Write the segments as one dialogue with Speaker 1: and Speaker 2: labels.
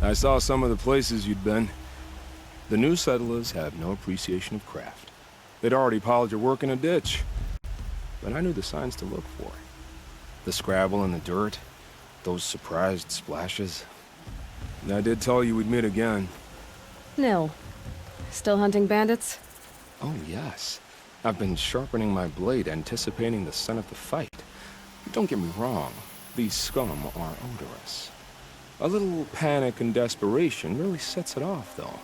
Speaker 1: I saw some of the places you'd been. The new settlers have no appreciation of craft. They'd already piled your work in a ditch. But I knew the signs to look for. The scrabble in the dirt, those surprised splashes. And I did tell you we'd meet again.
Speaker 2: Nil. Still hunting bandits?
Speaker 1: Oh, yes. I've been sharpening my blade, anticipating the scent of the fight. Don't get me wrong, these scum are odorous. A little panic and desperation really sets it off, though,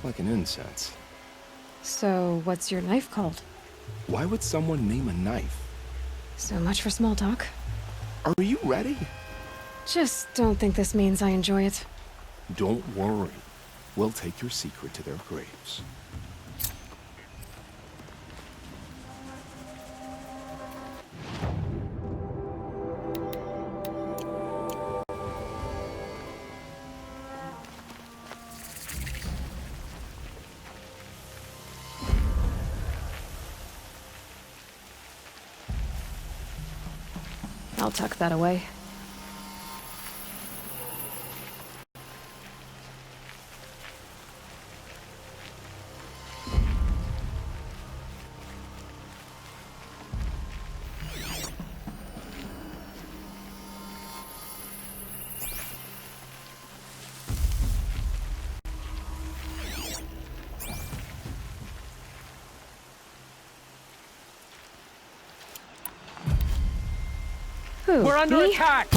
Speaker 1: like an incense.
Speaker 2: So, what's your knife called?
Speaker 1: Why would someone name a knife?
Speaker 2: So much for small talk.
Speaker 1: Are you ready?
Speaker 2: Just don't think this means I enjoy it.
Speaker 1: Don't worry. We'll take your secret to their graves.
Speaker 2: I'll tuck that away. Who,
Speaker 3: We're under
Speaker 2: me?
Speaker 3: attack!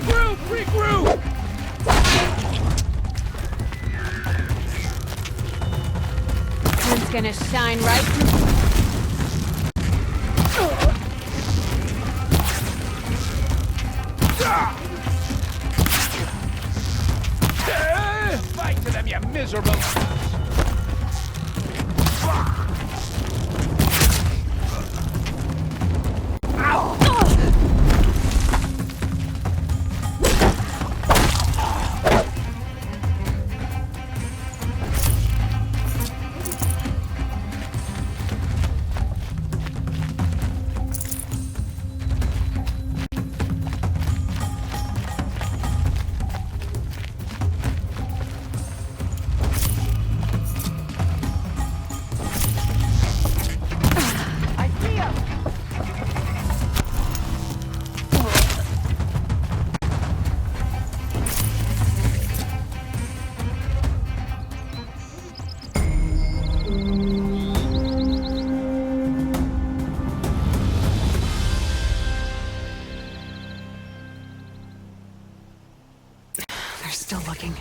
Speaker 1: Regroup! Regroup!
Speaker 2: Sun's gonna shine right through.
Speaker 1: Fight to them, you miserable!
Speaker 2: They're still looking.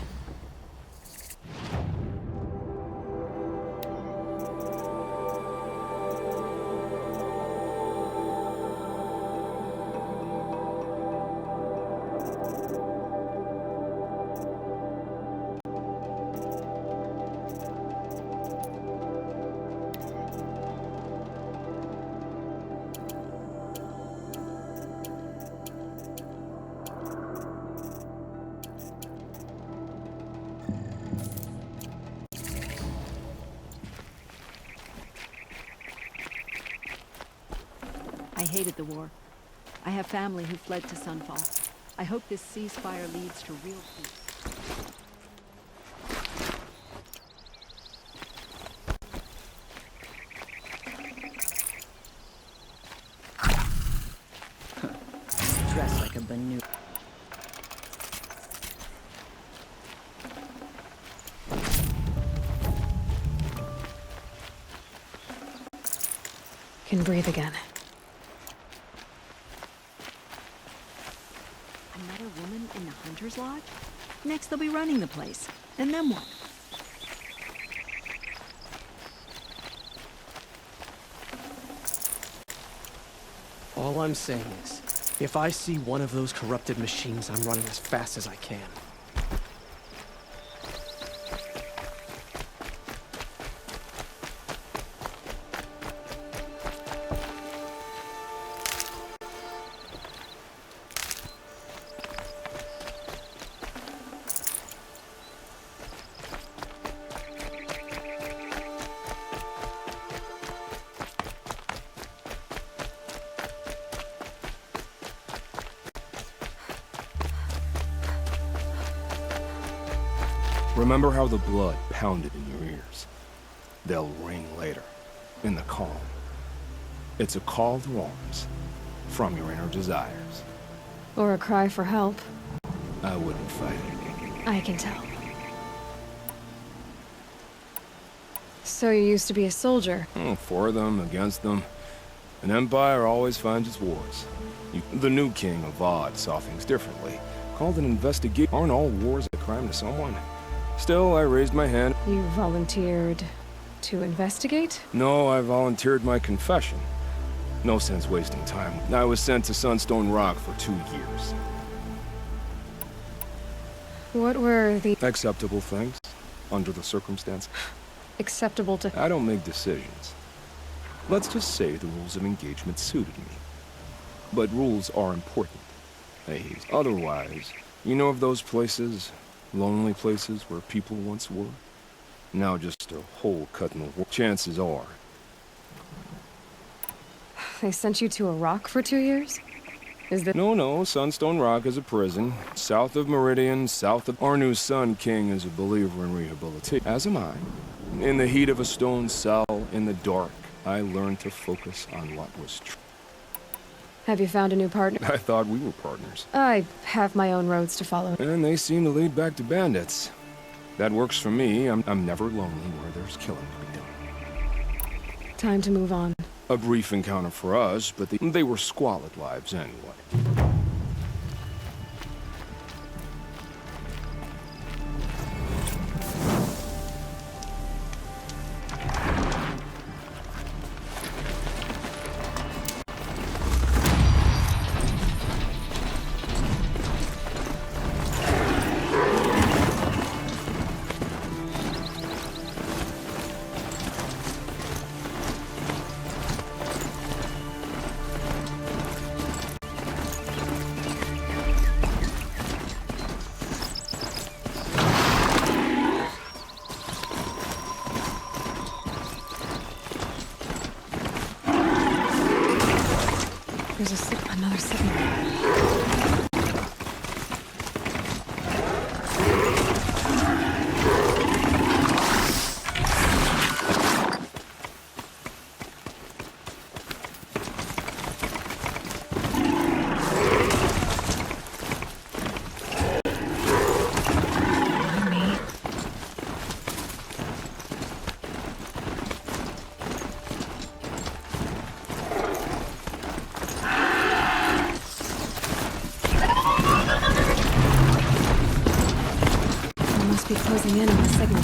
Speaker 3: I hated the war. I have family who fled to Sunfall. I hope this ceasefire leads to real peace. Dressed like a Banu.
Speaker 2: Can breathe again.
Speaker 3: Another woman in the Hunter's Lodge? Next they'll be running the place. And then what?
Speaker 4: All I'm saying is, if I see one of those corrupted machines, I'm running as fast as I can.
Speaker 1: Remember how the blood pounded in your ears. They'll ring later, in the calm. It's a call to arms, from your inner desires.
Speaker 2: Or a cry for help.
Speaker 1: I wouldn't fight it.
Speaker 2: I can tell. So you used to be a soldier.
Speaker 1: For them, against them. An empire always finds its wars. The new king of Vod saw things differently. Called an investigation. Aren't all wars a crime to someone? Still, I raised my hand.
Speaker 2: You volunteered to investigate?
Speaker 1: No, I volunteered my confession. No sense wasting time. I was sent to Sunstone Rock for 2 years.
Speaker 2: What were the
Speaker 1: Acceptable things, under the circumstances.
Speaker 2: acceptable to...
Speaker 1: I don't make decisions. Let's just say the rules of engagement suited me. But rules are important. Otherwise, you know of those places, lonely places where people once were? Now just a hole cut in the wall. Chances are.
Speaker 2: They sent you to a rock for 2 years? Is that...
Speaker 1: No, Sunstone Rock is a prison. South of Meridyene, south of... Our new Sun King is a believer in rehabilitation. As am I. In the heat of a stone cell, in the dark, I learned to focus on what was true.
Speaker 2: Have you found a new partner?
Speaker 1: I thought we were partners.
Speaker 2: I have my own roads to follow.
Speaker 1: And they seem to lead back to bandits. That works for me. I'm never lonely where there's killing to be done.
Speaker 2: Time to move on.
Speaker 1: A brief encounter for us, but they were squalid lives anyway.
Speaker 2: must be closing in on the signal.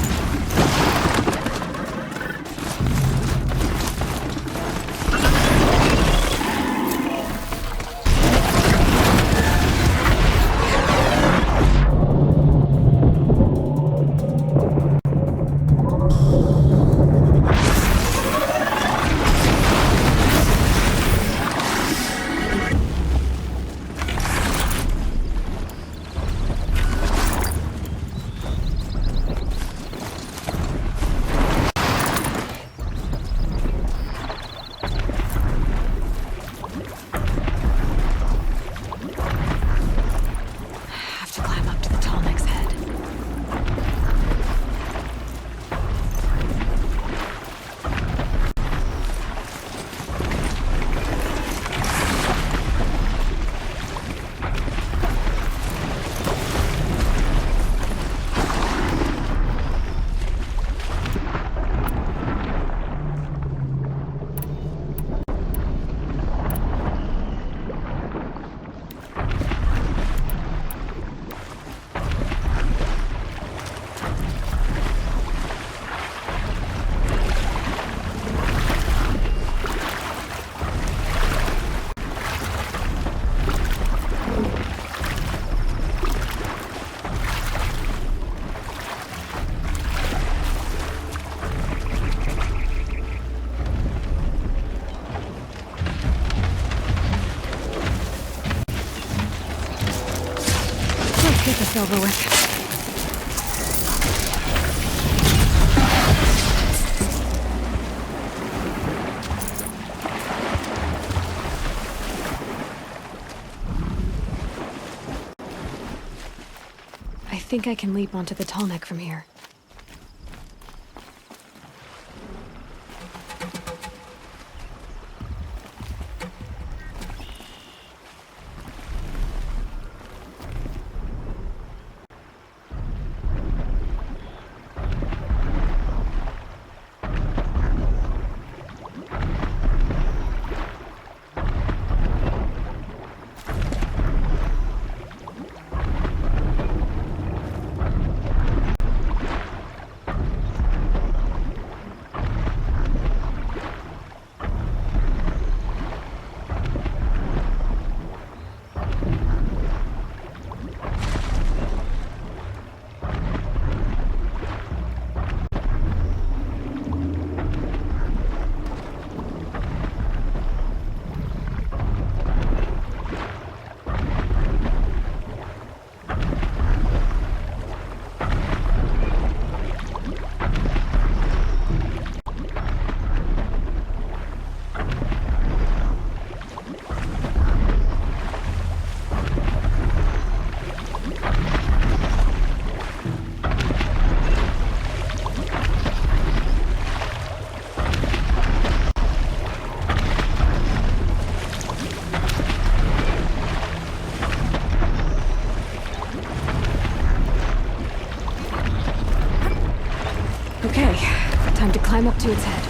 Speaker 2: Get this over with. I think I can leap onto the tall neck from here. Okay, time to climb up to its head.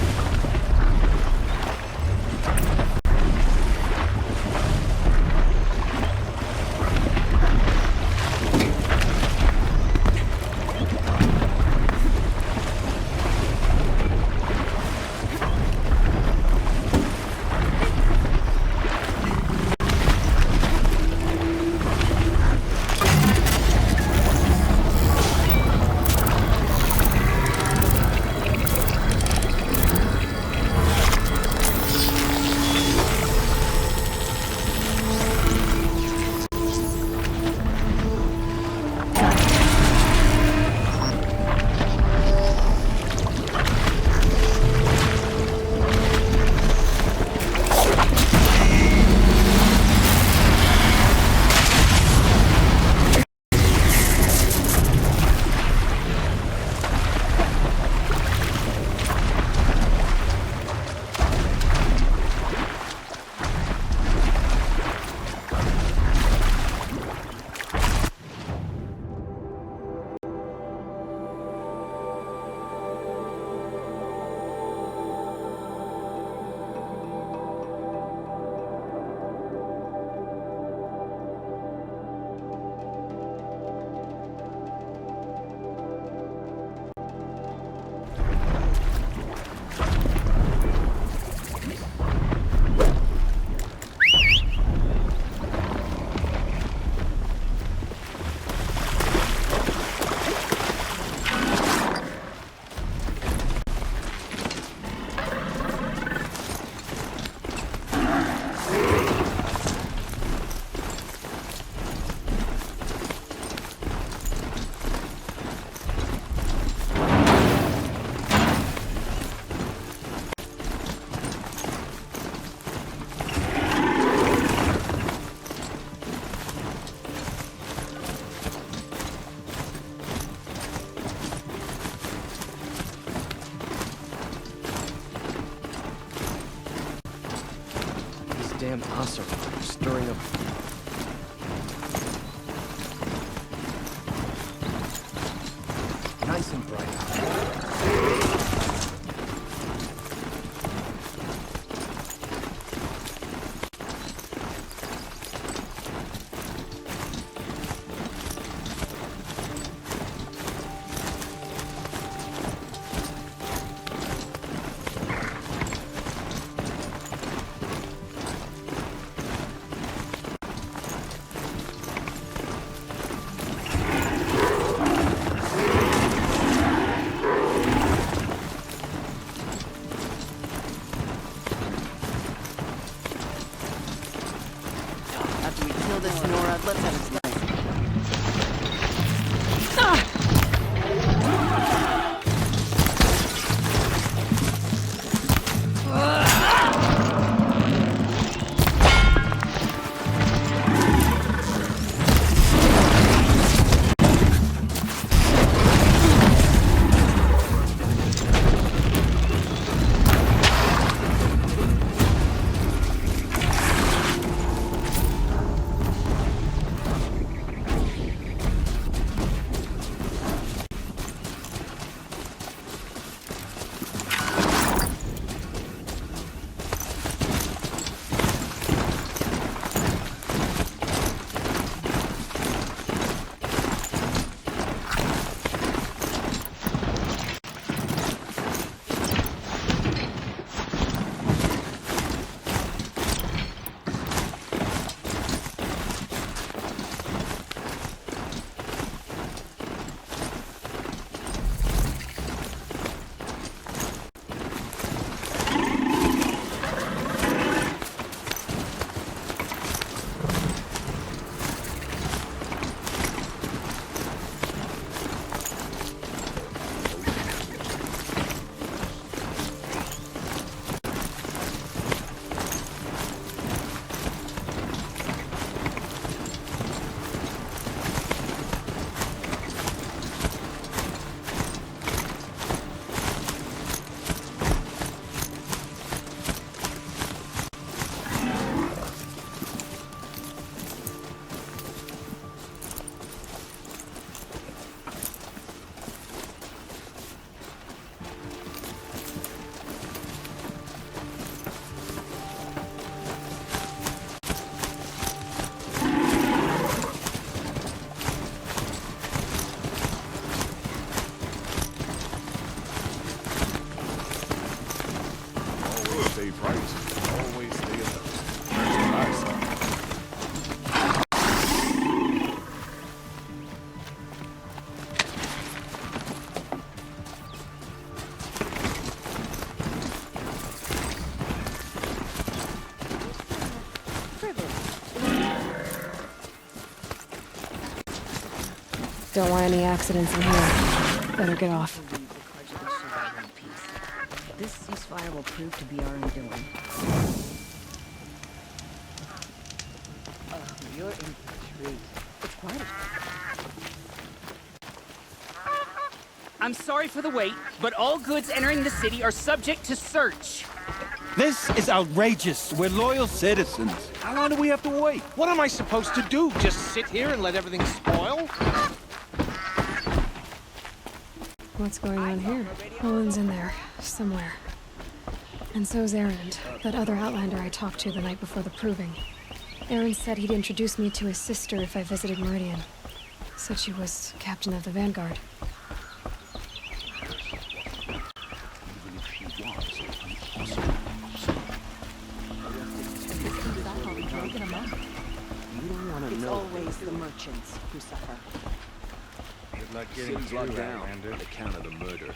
Speaker 4: monster stirring up. Nice and bright.
Speaker 2: Don't want any accidents in here. Better get off.
Speaker 3: This ceasefire will prove to be our undoing. You're intrigued. It's quite a...
Speaker 5: I'm sorry for the wait, but all goods entering the city are subject to search.
Speaker 6: This is outrageous. We're loyal citizens. How long do we have to wait?
Speaker 7: What am I supposed to do? Just sit here and let everything spoil?
Speaker 2: What's going on here? Owen's in there, somewhere. And so's Aaron, that other Outlander I talked to the night before the proving. Aaron said he'd introduce me to his sister if I visited Meridyene. Said she was captain of the Vanguard.
Speaker 3: It's always the merchants who suffer.
Speaker 6: Not getting locked down on account of the murder.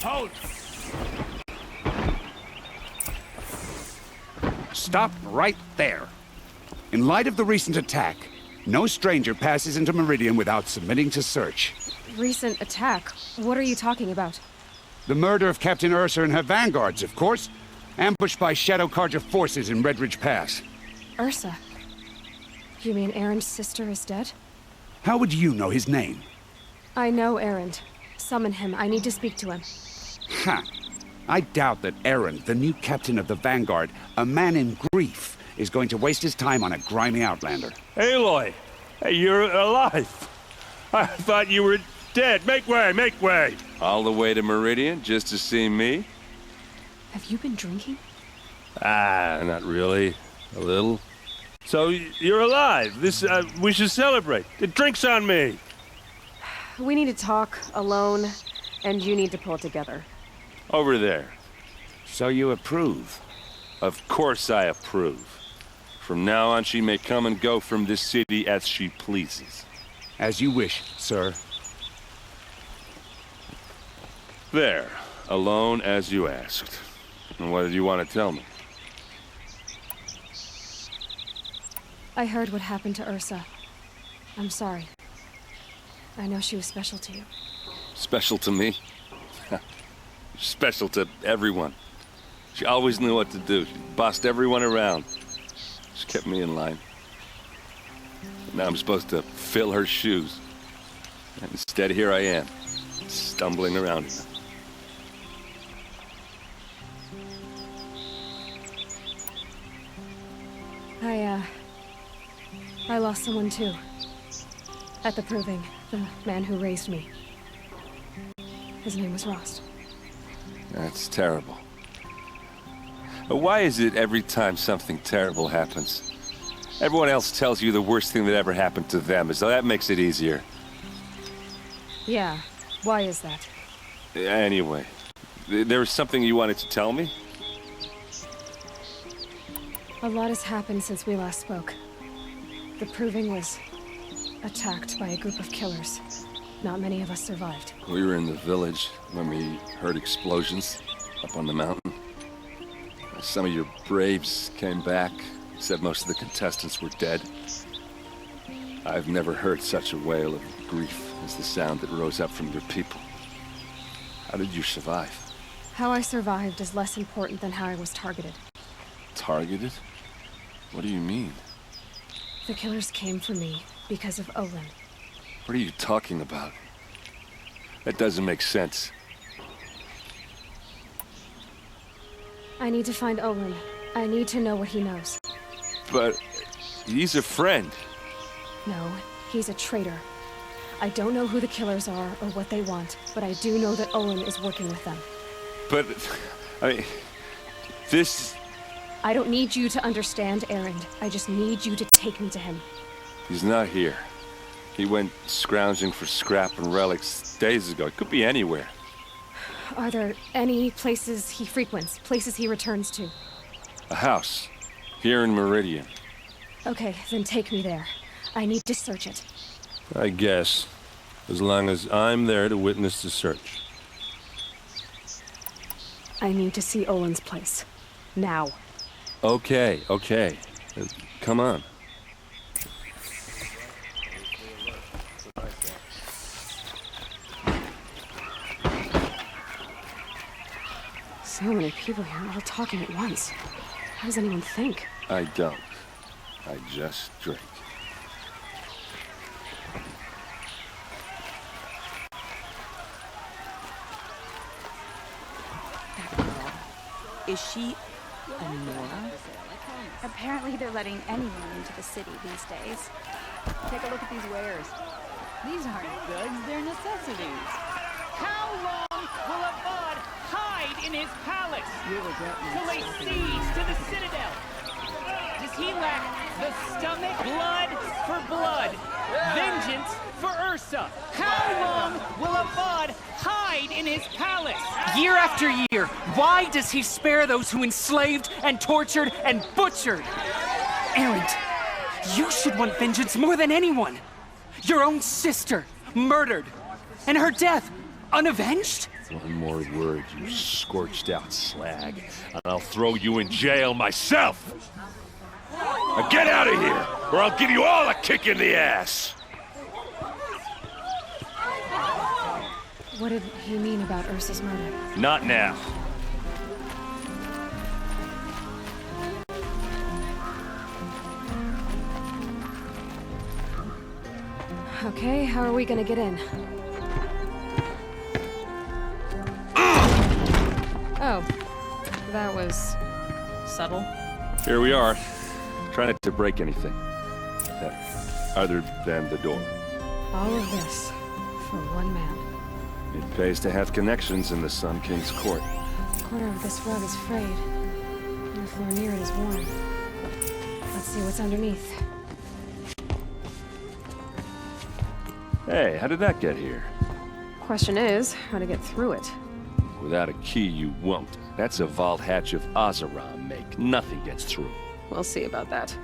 Speaker 7: Halt!
Speaker 8: Stop right there. In light of the recent attack, no stranger passes into Meridyene without submitting to search.
Speaker 2: Recent attack? What are you talking about?
Speaker 8: The murder of Captain Ursa and her vanguards, of course. Ambushed by Shadow Carja forces in Redridge Pass.
Speaker 2: Ursa. You mean Erin's sister is dead?
Speaker 8: How would you know his name?
Speaker 2: I know Erend. Summon him. I need to speak to him.
Speaker 8: Ha! I doubt that Aaron, the new captain of the Vanguard, a man in grief, is going to waste his time on a grimy outlander.
Speaker 9: Aloy! Hey, you're alive! I thought you were dead. Make way, make way!
Speaker 10: All the way to Meridyene just to see me?
Speaker 2: Have you been drinking?
Speaker 9: Ah, not really. A little. So, you're alive. We should celebrate. The drink's on me.
Speaker 11: We need to talk alone, and you need to pull it together.
Speaker 9: Over there.
Speaker 8: So you approve?
Speaker 10: Of course I approve. From now on, she may come and go from this city as she pleases.
Speaker 8: As you wish, sir.
Speaker 10: There. Alone as you asked. And what did you want to tell me?
Speaker 2: I heard what happened to Ursa. I'm sorry. I know she was special to you.
Speaker 10: Special to me? Special to everyone. She always knew what to do. She bossed everyone around. She kept me in line. Now I'm supposed to fill her shoes. And instead, here I am, stumbling around here.
Speaker 2: I lost someone too. At the proving, the man who raised me. His name was Rost.
Speaker 10: That's terrible. But why is it every time something terrible happens, everyone else tells you the worst thing that ever happened to them, as though that makes it easier?
Speaker 2: Yeah, why is that?
Speaker 10: Anyway, there was something you wanted to tell me?
Speaker 2: A lot has happened since we last spoke. The proving was attacked by a group of killers. Not many of us survived.
Speaker 10: We were in the village when we heard explosions up on the mountain. Some of your braves came back, said most of the contestants were dead. I've never heard such a wail of grief as the sound that rose up from your people. How did you survive?
Speaker 2: How I survived is less important than how I was targeted.
Speaker 10: Targeted? What do you mean?
Speaker 2: The killers came for me because of Olin.
Speaker 10: What are you talking about? That doesn't make sense.
Speaker 2: I need to find Olin. I need to know what he knows.
Speaker 10: But he's a friend.
Speaker 2: No, he's a traitor. I don't know who the killers are or what they want, but I do know that Olin is working with them.
Speaker 10: But, I mean, this...
Speaker 2: I don't need you to understand, Erend. I just need you to take me to him.
Speaker 10: He's not here. He went scrounging for scrap and relics days ago. It could be anywhere.
Speaker 2: Are there any places he frequents, places he returns to?
Speaker 10: A house. Here in Meridyene.
Speaker 2: Okay, then take me there. I need to search it.
Speaker 9: I guess. As long as I'm there to witness the search.
Speaker 11: I need to see Olin's place. Now.
Speaker 9: Okay, okay. Come on.
Speaker 11: So many people here, all talking at once. How does anyone think?
Speaker 10: I don't. I just drink.
Speaker 3: That girl. Is she a Nora?
Speaker 12: Apparently they're letting anyone into the city these days.
Speaker 3: Take a look at these wares. These aren't goods, they're necessities.
Speaker 5: How long will a bud hide in his palace?
Speaker 3: You'll regret me.
Speaker 5: Till lay siege to the citadel? Does he lack the stomach? Blood for blood. Vengeance for Ursa. How long will a bud hide in his palace? Year after year, why does he spare those who enslaved and tortured and butchered? Erend, you should want vengeance more than anyone. Your own sister, murdered. And her death, unavenged?
Speaker 10: One more word, you scorched out slag, and I'll throw you in jail myself! Now get out of here, or I'll give you all a kick in the ass!
Speaker 2: What did he mean about Ursa's murder?
Speaker 10: Not now.
Speaker 2: Okay, how are we gonna get in? Oh, that was subtle.
Speaker 10: Here we are. Try not to break anything. Other than the door.
Speaker 2: All of this for one man.
Speaker 10: It pays to have connections in the Sun King's court.
Speaker 2: A corner of this rug is frayed, and the floor near it is worn. Let's see what's underneath.
Speaker 10: Hey, how did that get here?
Speaker 11: Question is, how to get through it.
Speaker 10: Without a key, you won't. That's a vault hatch of Azeron make. Nothing gets through.
Speaker 11: We'll see about that.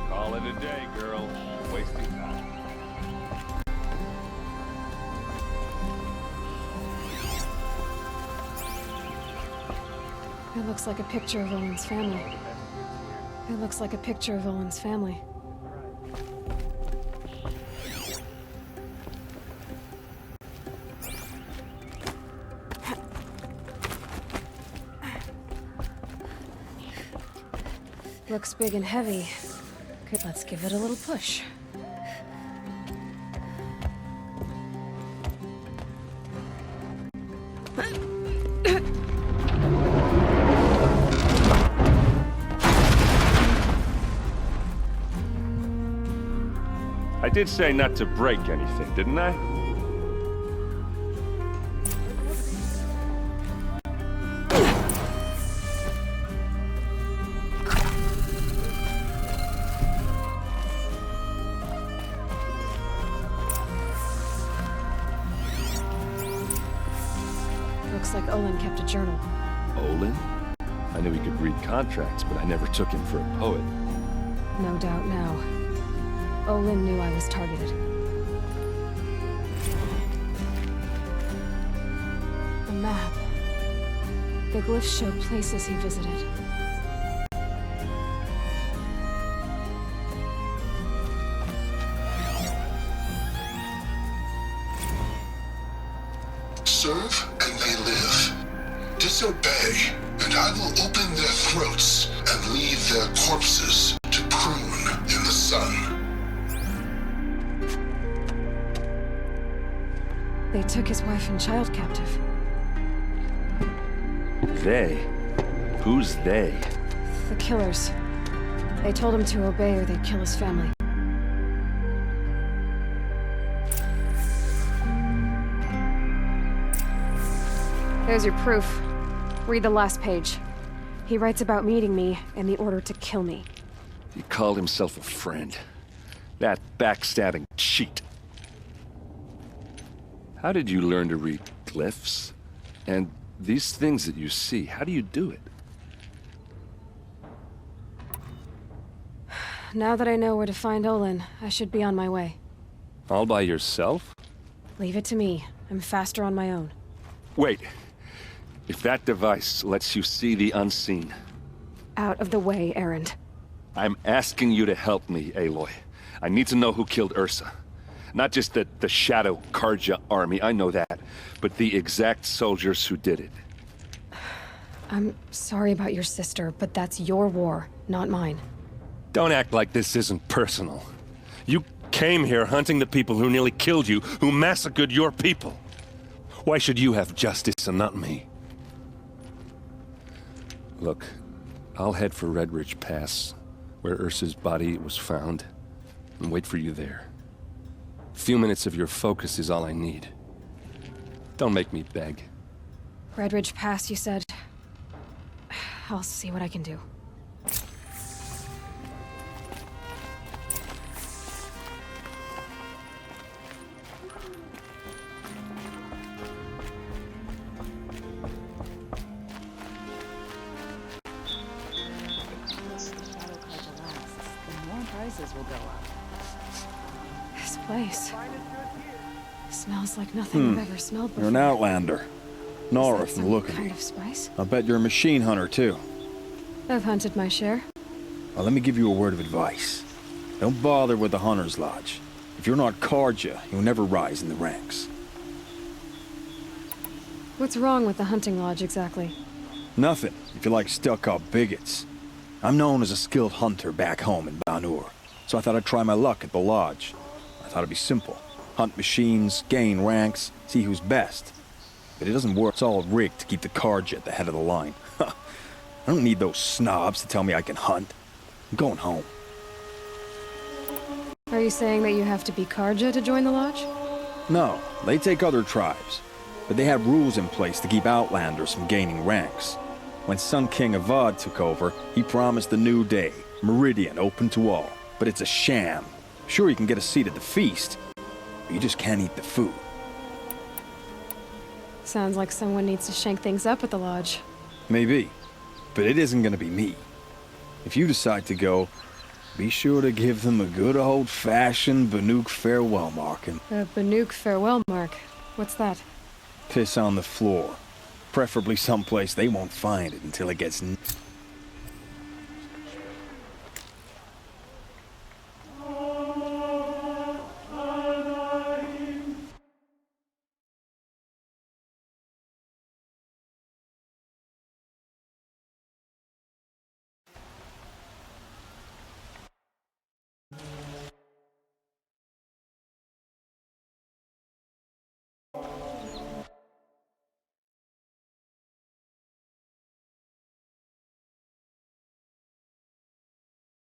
Speaker 10: Call it a day, girl. Wasting time.
Speaker 2: It looks like a picture of Owen's family. It looks like a picture of Owen's family. Looks big and heavy. Okay, let's give it a little push.
Speaker 10: I did say not to break anything, didn't I?
Speaker 2: Looks like Olin kept a journal.
Speaker 10: Olin? I knew he could read contracts, but I never took him for a poet.
Speaker 2: No doubt now. Olin knew I was targeted. A map. The glyphs show places he visited.
Speaker 13: Serve and they live. Disobey, and I will open their throats and leave their corpses to prune in the sun.
Speaker 2: They took his wife and child captive.
Speaker 10: They? Who's they?
Speaker 2: The killers. They told him to obey or they'd kill his family. There's your proof. Read the last page. He writes about meeting me and the order to kill me.
Speaker 10: He called himself a friend. That backstabbing cheat. How did you learn to read glyphs? And these things that you see, how do you do it?
Speaker 2: Now that I know where to find Olin, I should be on my way.
Speaker 10: All by yourself?
Speaker 2: Leave it to me. I'm faster on my own.
Speaker 10: Wait. If that device lets you see the unseen...
Speaker 2: Out of the way, Erend.
Speaker 10: I'm asking you to help me, Aloy. I need to know who killed Ursa. Not just the Shadow Karja army, I know that, but the exact soldiers who did it.
Speaker 2: I'm sorry about your sister, but that's your war, not mine.
Speaker 10: Don't act like this isn't personal. You came here hunting the people who nearly killed you, who massacred your people. Why should you have justice and not me? Look, I'll head for Red Ridge Pass, where Ursa's body was found, and wait for you there. A few minutes of your focus is all I need. Don't make me beg.
Speaker 2: Red Ridge Pass, you said? I'll see what I can do.
Speaker 3: Will go up.
Speaker 2: This place smells like nothing I've ever smelled before.
Speaker 6: You're an outlander. Nora from the look of
Speaker 2: kind
Speaker 6: you.
Speaker 2: of spice?
Speaker 6: I bet you're a machine hunter too.
Speaker 2: I've hunted my share.
Speaker 6: Well, let me give you a word of advice. Don't bother with the Hunter's Lodge.
Speaker 14: If you're not Karja, you'll never rise in the ranks.
Speaker 2: What's wrong with the hunting lodge exactly?
Speaker 14: Nothing, if you like stuck-up bigots. I'm known as a skilled hunter back home in Banur, so I thought I'd try my luck at the lodge. I thought it'd be simple. Hunt machines, gain ranks, see who's best. But it doesn't work. It's all rigged to keep the Karja at the head of the line. I don't need those snobs to tell me I can hunt. I'm going home.
Speaker 2: Are you saying that you have to be Karja to join the lodge?
Speaker 14: No, they take other tribes. But they have rules in place to keep outlanders from gaining ranks. When Sun King Avad took over, he promised a new day, Meridyene open to all. But it's a sham. Sure, you can get a seat at the feast, but you just can't eat the food.
Speaker 2: Sounds like someone needs to shank things up at the lodge.
Speaker 14: Maybe, but it isn't gonna be me. If you decide to go, be sure to give them a good old-fashioned Banuk farewell mark.
Speaker 2: A Banuk farewell mark? What's that?
Speaker 14: Piss on the floor. Preferably someplace they won't find it until it gets